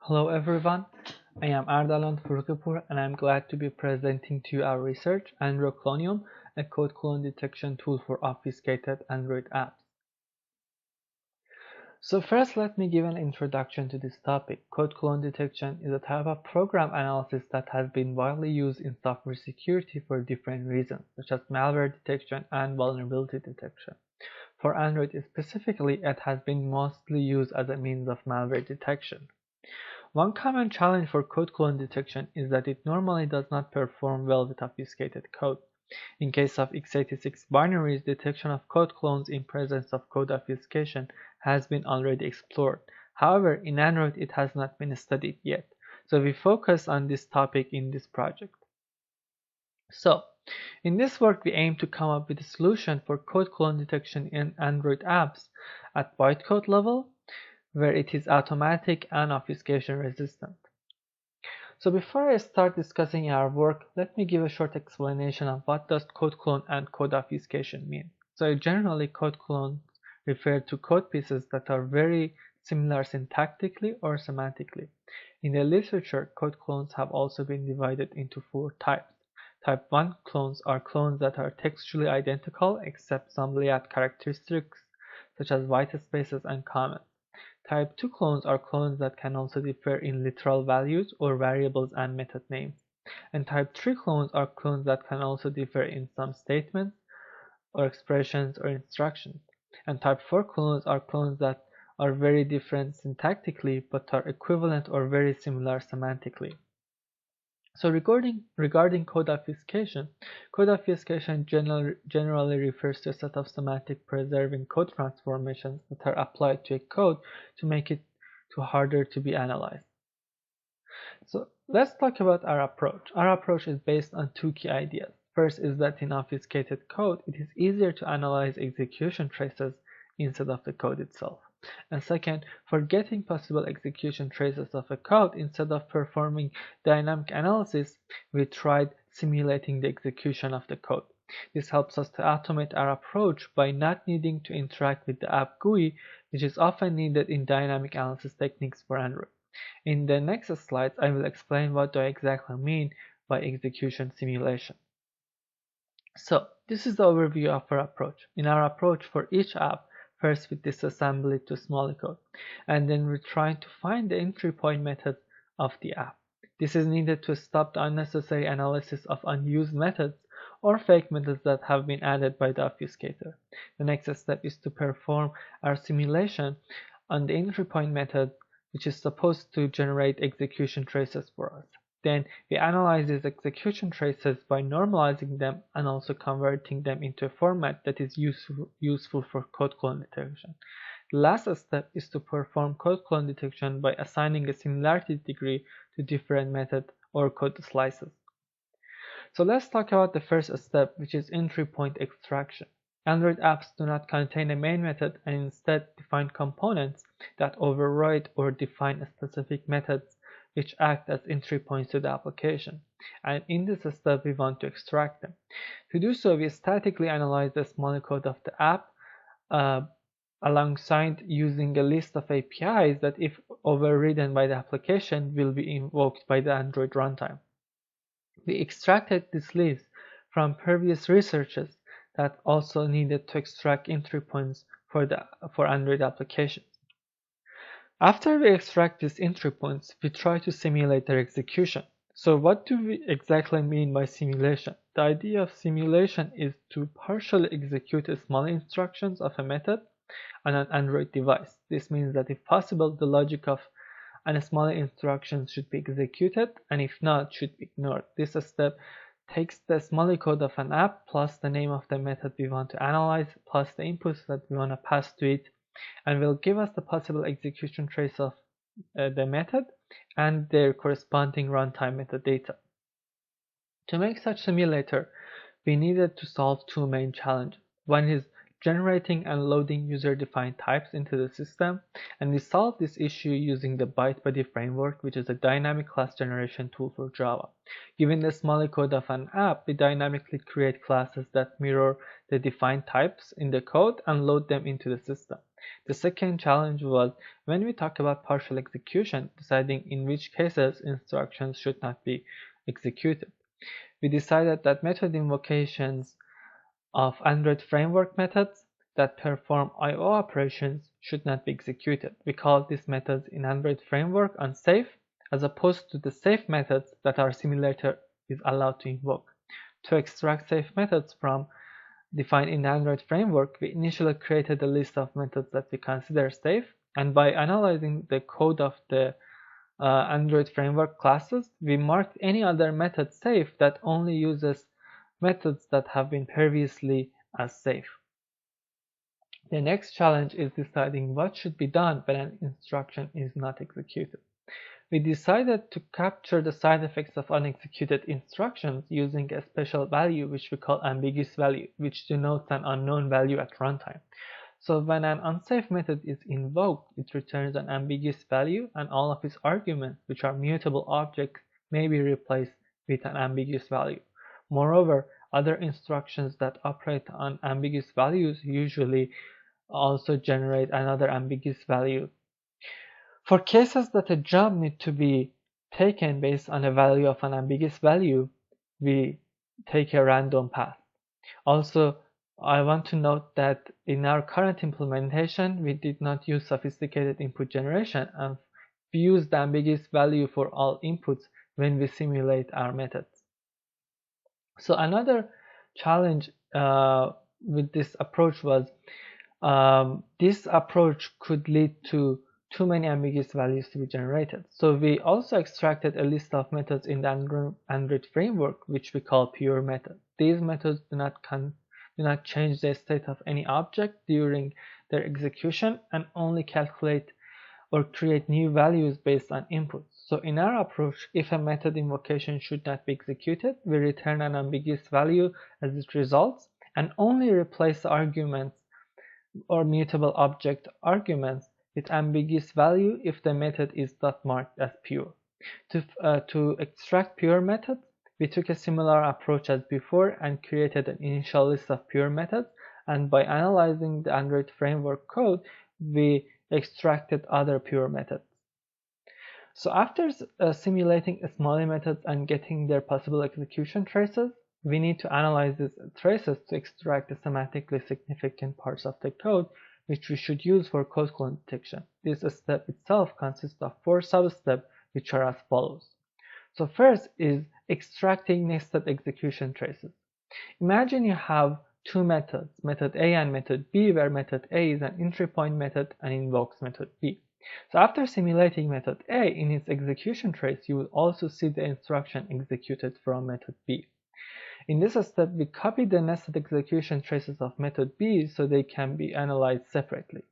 Hello everyone, I am AndroClonium and I am glad to be presenting to you our research, AndroClonium, a code clone detection tool for obfuscated Android apps. So first let me give an introduction to this topic. Code clone detection is a type of program analysis that has been widely used in software security for different reasons, such as malware detection and vulnerability detection. For Android specifically, it has been mostly used as a means of malware detection. One common challenge for code clone detection is that it normally does not perform well with obfuscated code. In case of x86 binaries, detection of code clones in presence of code obfuscation has been already explored. However, in Android it has not been studied yet, so we focus on this topic in this project. So, in this work we aim to come up with a solution for code clone detection in Android apps at bytecode level, where it is automatic and obfuscation resistant. So before I start discussing our work, let me give a short explanation of what does code clone and code obfuscation mean. So generally, code clones refer to code pieces that are very similar syntactically or semantically. In the literature, code clones have also been divided into 4 types. Type 1 clones are clones that are textually identical except some layout characteristics such as white spaces and commas. Type 2 clones are clones that can also differ in literal values or variables and method names. And type 3 clones are clones that can also differ in some statements or expressions or instructions. And type 4 clones are clones that are very different syntactically but are equivalent or very similar semantically. So regarding code obfuscation generally refers to a set of semantic preserving code transformations that are applied to a code to make it harder to be analyzed. So let's talk about our approach. Our approach is based on 2 key ideas. First is that in obfuscated code, it is easier to analyze execution traces instead of the code itself. And second, for getting possible execution traces of a code, instead of performing dynamic analysis, we tried simulating the execution of the code. This helps us to automate our approach by not needing to interact with the app GUI, which is often needed in dynamic analysis techniques for Android. In the next slides, I will explain what do I exactly mean by execution simulation. So, this is the overview of our approach. In our approach for each app, first we disassemble it to small code, and then we're trying to find the entry point method of the app. This is needed to stop the unnecessary analysis of unused methods or fake methods that have been added by the obfuscator. The next step is to perform our simulation on the entry point method, which is supposed to generate execution traces for us. Then we analyze these execution traces by normalizing them and also converting them into a format that is useful for code clone detection. The last step is to perform code clone detection by assigning a similarity degree to different methods or code slices. So let's talk about the first step, which is entry point extraction. Android apps do not contain a main method and instead define components that override or define specific methods which act as entry points to the application. And in this step, we want to extract them. To do so, we statically analyze the small code of the app alongside using a list of APIs that, if overridden by the application, will be invoked by the Android runtime. We extracted this list from previous researches that also needed to extract entry points for Android applications. After we extract these entry points, we try to simulate their execution. So what do we exactly mean by simulation? The idea of simulation is to partially execute small instructions of a method on an Android device. This means that if possible, the logic of a small instruction should be executed, and if not, should be ignored. This step takes the small code of an app plus the name of the method we want to analyze plus the inputs that we want to pass to it, and will give us the possible execution trace of the method and their corresponding runtime metadata. To make such simulator, we needed to solve 2 main challenges. One is generating and loading user-defined types into the system, and we solved this issue using the ByteBuddy framework, which is a dynamic class generation tool for Java. Given the small code of an app, we dynamically create classes that mirror the defined types in the code and load them into the system. The second challenge was when we talk about partial execution, deciding in which cases instructions should not be executed. We decided that method invocations of Android framework methods that perform I/O operations should not be executed. We call these methods in Android framework unsafe, as opposed to the safe methods that our simulator is allowed to invoke. To extract safe methods from defined in the Android framework, we initially created a list of methods that we consider safe, and by analyzing the code of the Android framework classes, we marked any other method safe that only uses methods that have been previously as safe. The next challenge is deciding what should be done when an instruction is not executed. We decided to capture the side effects of unexecuted instructions using a special value which we call ambiguous value, which denotes an unknown value at runtime. So when an unsafe method is invoked, it returns an ambiguous value, and all of its arguments, which are mutable objects, may be replaced with an ambiguous value. Moreover, other instructions that operate on ambiguous values usually also generate another ambiguous value. For cases that a jump needs to be taken based on a value of an ambiguous value, we take a random path. Also, I want to note that in our current implementation, we did not use sophisticated input generation, and we use the ambiguous value for all inputs when we simulate our methods. So another challenge with this approach was this approach could lead to too many ambiguous values to be generated. So we also extracted a list of methods in the Android framework, which we call pure methods. These methods do not change the state of any object during their execution and only calculate or create new values based on inputs. So in our approach, if a method invocation should not be executed, we return an ambiguous value as its results and only replace the arguments or mutable object arguments with ambiguous value if the method is not marked as pure. To extract pure methods, we took a similar approach as before and created an initial list of pure methods, and by analyzing the Android framework code, we extracted other pure methods. So after simulating small methods and getting their possible execution traces, we need to analyze these traces to extract the semantically significant parts of the code, which we should use for code clone detection. This step itself consists of 4 sub-steps, which are as follows. So first is extracting nested execution traces. Imagine you have 2 methods, method A and method B, where method A is an entry point method and invokes method B. So after simulating method A in its execution trace, you will also see the instruction executed from method B. In this step, we copy the nested execution traces of method B so they can be analyzed separately.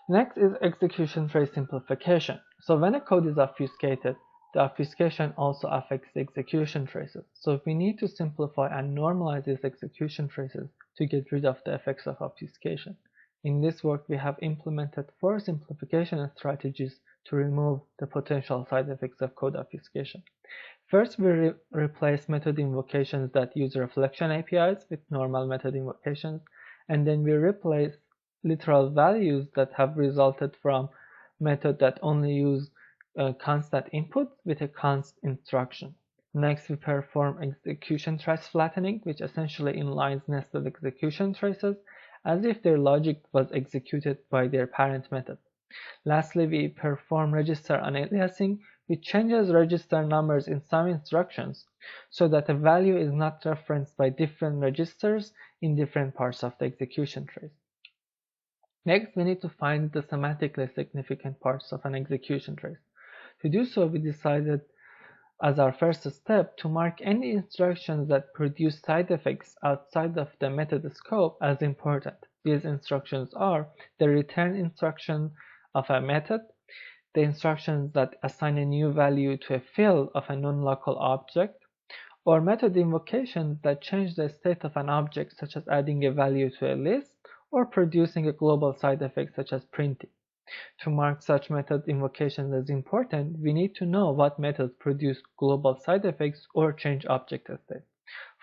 Next is execution trace simplification. So when a code is obfuscated, the obfuscation also affects the execution traces. So we need to simplify and normalize these execution traces to get rid of the effects of obfuscation. In this work, we have implemented 4 simplification strategies to remove the potential side effects of code obfuscation. First, we replace method invocations that use reflection APIs with normal method invocations, and then we replace literal values that have resulted from method that only use constant input with a const instruction. Next, we perform execution trace flattening, which essentially inlines nested execution traces as if their logic was executed by their parent method. Lastly, we perform register unaliasing, which changes register numbers in some instructions so that a value is not referenced by different registers in different parts of the execution trace. Next, we need to find the semantically significant parts of an execution trace. To do so, we decided as our first step to mark any instructions that produce side effects outside of the method scope as important. These instructions are the return instruction of a method, the instructions that assign a new value to a field of a non-local object, or method invocations that change the state of an object, such as adding a value to a list, or producing a global side effect such as printing. To mark such method invocations as important, we need to know what methods produce global side effects or change object state.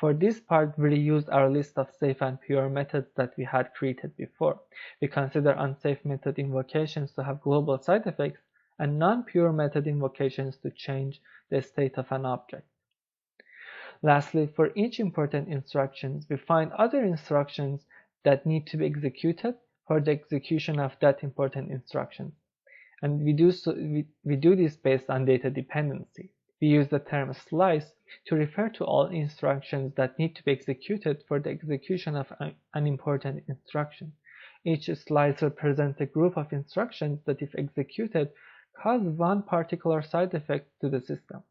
For this part, we reused our list of safe and pure methods that we had created before. We consider unsafe method invocations to have global side effects and non-pure method invocations to change the state of an object. Lastly, for each important instruction, we find other instructions that need to be executed for the execution of that important instruction. And we do this based on data dependency. We use the term slice to refer to all instructions that need to be executed for the execution of an important instruction. Each slice represents a group of instructions that, if executed, cause one particular side effect to the system.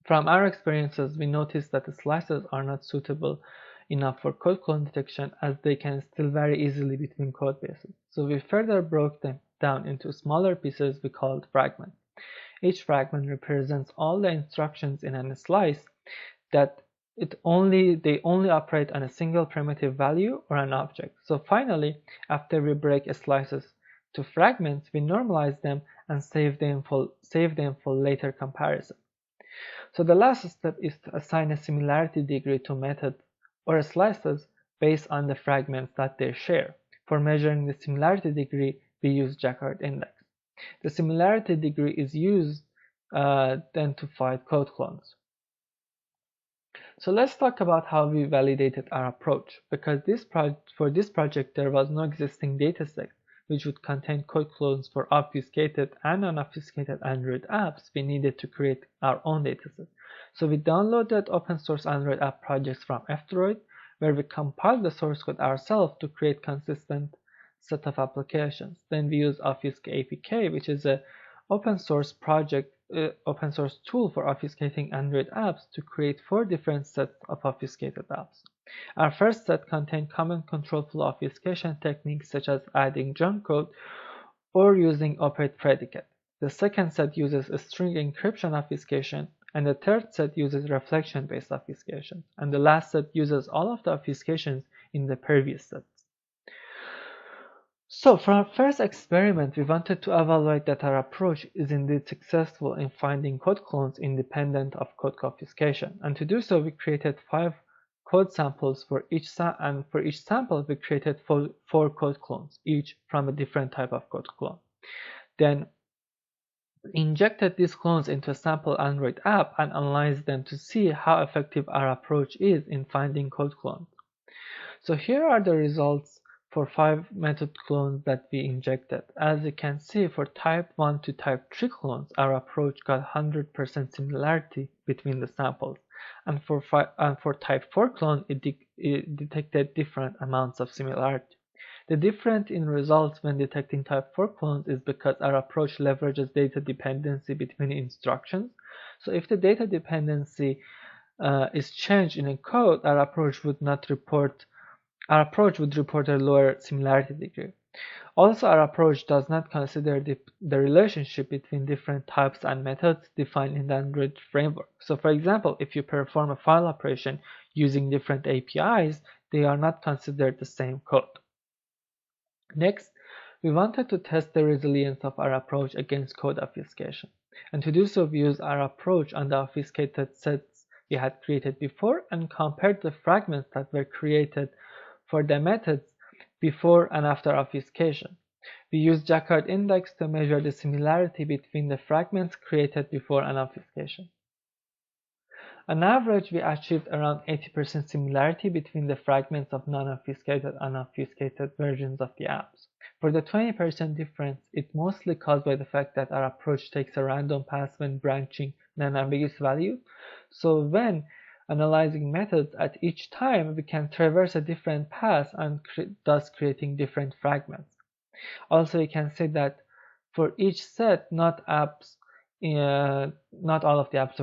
From our experiences, we noticed that the slices are not suitable enough for code clone detection, as they can still vary easily between code bases. So we further broke them down into smaller pieces we called fragments. Each fragment represents all the instructions in a slice that they only operate on a single primitive value or an object. So finally, after we break slices to fragments, we normalize them and save them for later comparison. So the last step is to assign a similarity degree to methods or slices based on the fragments that they share. For measuring the similarity degree, we use Jacquard index. The similarity degree is used then to find code clones. So let's talk about how we validated our approach, because for this project there was no existing dataset which would contain code clones for obfuscated and unobfuscated Android apps. We needed to create our own dataset. So we downloaded open source Android app projects from F-Droid, where we compiled the source code ourselves to create consistent set of applications. Then we use Obfuscate APK, which is an open source tool for obfuscating Android apps, to create 4 different sets of obfuscated apps. Our first set contained common control flow obfuscation techniques such as adding junk code or using operate predicate. The second set uses a string encryption obfuscation, and the third set uses reflection-based obfuscation, and the last set uses all of the obfuscations in the previous sets. So for our first experiment, we wanted to evaluate that our approach is indeed successful in finding code clones independent of code obfuscation, and to do so we created 5 code samples for each and for each sample we created 4 code clones, each from a different type of code clone. Then we injected these clones into a sample Android app and analyzed them to see how effective our approach is in finding code clones. So here are the results for 5 method clones that we injected. As you can see, for type 1 to type 3 clones, our approach got 100% similarity between the samples. And for type 4 clone, it detected different amounts of similarity. The difference in results when detecting type 4 clones is because our approach leverages data dependency between instructions. So if the data dependency is changed in a code, our approach would report a lower similarity degree. Also, our approach does not consider the relationship between different types and methods defined in the Android framework. So for example, if you perform a file operation using different APIs, they are not considered the same code. Next, we wanted to test the resilience of our approach against code obfuscation. And to do so, we used our approach on the obfuscated sets we had created before and compared the fragments that were created for the methods before and after obfuscation. We used Jacquard index to measure the similarity between the fragments created before and obfuscation. On average, we achieved around 80% similarity between the fragments of non-obfuscated and obfuscated versions of the apps. For the 20% difference, it's mostly caused by the fact that our approach takes a random path when branching non-ambiguous values. So when analyzing methods at each time, we can traverse a different path and thus creating different fragments. Also, you can see that for each set, not all of the apps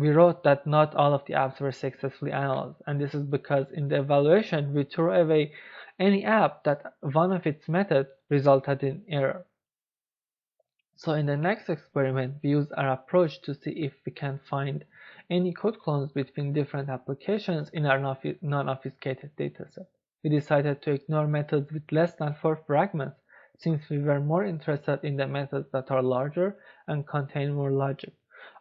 we wrote that not all of the apps were successfully analyzed, and this is because in the evaluation we threw away any app that one of its methods resulted in error. So in the next experiment, we use our approach to see if we can find any code clones between different applications in our non-obfuscated dataset. We decided to ignore methods with less than 4 fragments since we were more interested in the methods that are larger and contain more logic.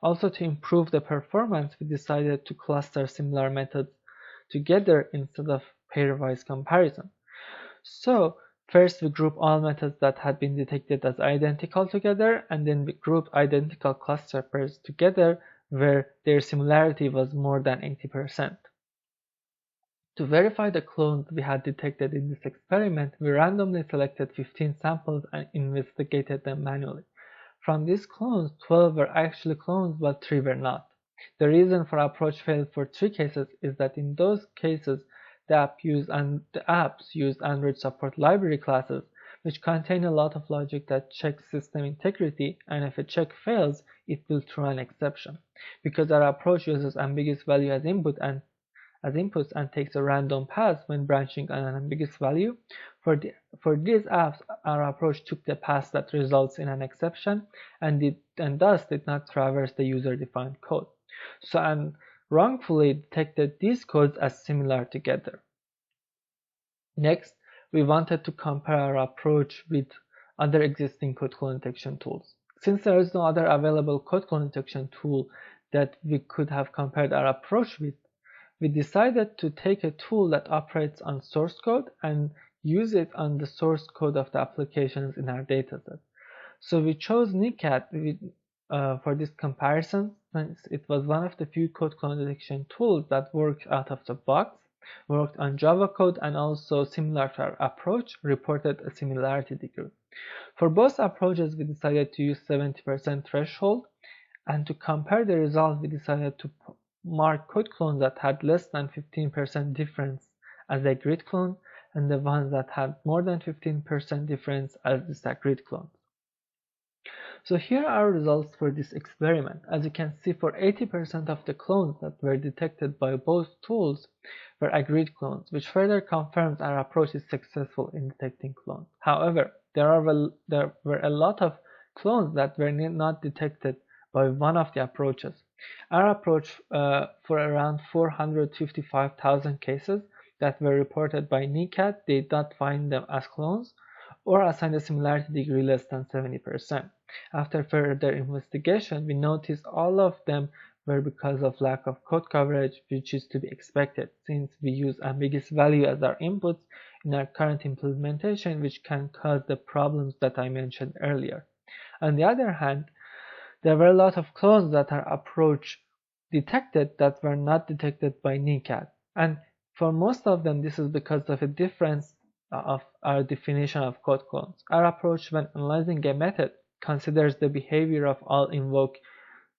Also, to improve the performance, we decided to cluster similar methods together instead of pairwise comparison. So, first we group all methods that had been detected as identical together, and then we grouped identical cluster pairs together where their similarity was more than 80%. To verify the clones we had detected in this experiment, we randomly selected 15 samples and investigated them manually. From these clones, 12 were actually clones, but 3 were not. The reason for approach failed for 3 cases is that in those cases, the apps used Android support library classes, which contain a lot of logic that checks system integrity, and if a check fails, it will throw an exception. Because our approach uses ambiguous value as inputs and takes a random path when branching on an ambiguous value. For these apps, our approach took the path that results in an exception and thus did not traverse the user-defined code. And wrongfully detected these codes as similar together. Next, we wanted to compare our approach with other existing code clone detection tools. Since there is no other available code clone detection tool that we could have compared our approach with, we decided to take a tool that operates on source code and use it on the source code of the applications in our dataset. So we chose NiCad for this comparison, since it was one of the few code clone detection tools that worked out of the box, worked on Java code, and also similar to our approach, reported a similarity degree. For both approaches, we decided to use 70% threshold, and to compare the results, we decided to mark code clones that had less than 15% difference as a grid clone, and the ones that had more than 15% difference as disagreed clones. So here are our results for this experiment. As you can see, for 80% of the clones that were detected by both tools were agreed clones, which further confirms our approach is successful in detecting clones. However, there were a lot of clones that were not detected by one of the approaches. Our approach for around 455,000 cases that were reported by NiCad did not find them as clones or assign a similarity degree less than 70%. After further investigation, we noticed all of them were because of lack of code coverage, which is to be expected since we use ambiguous value as our inputs in our current implementation, which can cause the problems that I mentioned earlier. On the other hand, there were a lot of clones that our approach detected that were not detected by NiCad, and for most of them this is because of a difference of our definition of code clones. Our approach when analyzing a method considers the behavior of all invoked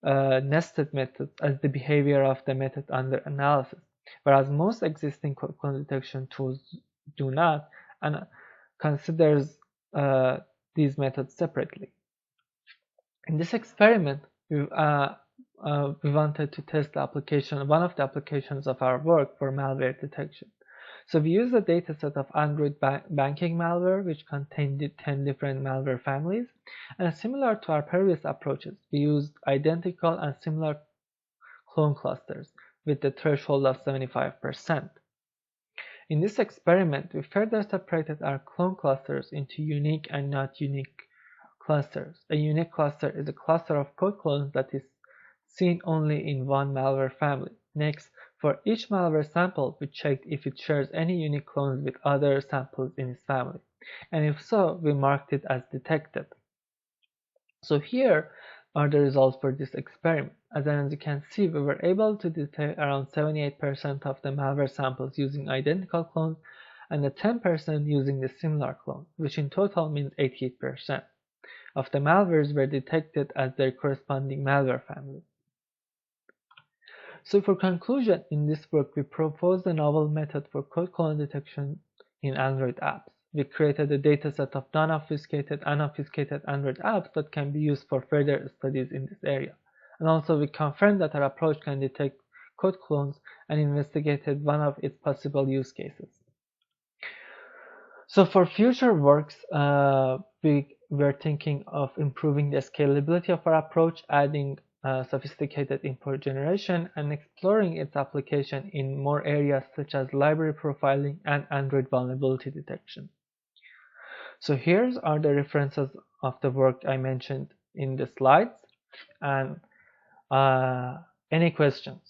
nested methods as the behavior of the method under analysis, whereas most existing code clone detection tools do not and considers these methods separately. In this experiment, we wanted to test one of the applications of our work for malware detection. So we used a dataset of Android banking malware, which contained 10 different malware families, and similar to our previous approaches, we used identical and similar clone clusters with the threshold of 75%. In this experiment, we further separated our clone clusters into unique and not unique clusters. A unique cluster is a cluster of code clones that is seen only in one malware family. Next, for each malware sample, we checked if it shares any unique clones with other samples in its family, and if so, we marked it as detected. So here are the results for this experiment. As you can see, we were able to detect around 78% of the malware samples using identical clones and the 10% using the similar clone, which in total means 88% of the malwares were detected as their corresponding malware family. So for conclusion, in this work, we proposed a novel method for code clone detection in Android apps. We created a dataset of non-obfuscated and obfuscated Android apps that can be used for further studies in this area. And also we confirmed that our approach can detect code clones and investigated one of its possible use cases. So for future works, we were thinking of improving the scalability of our approach, adding sophisticated import generation and exploring its application in more areas such as library profiling and Android vulnerability detection. So here are the references of the work I mentioned in the slides, and any questions?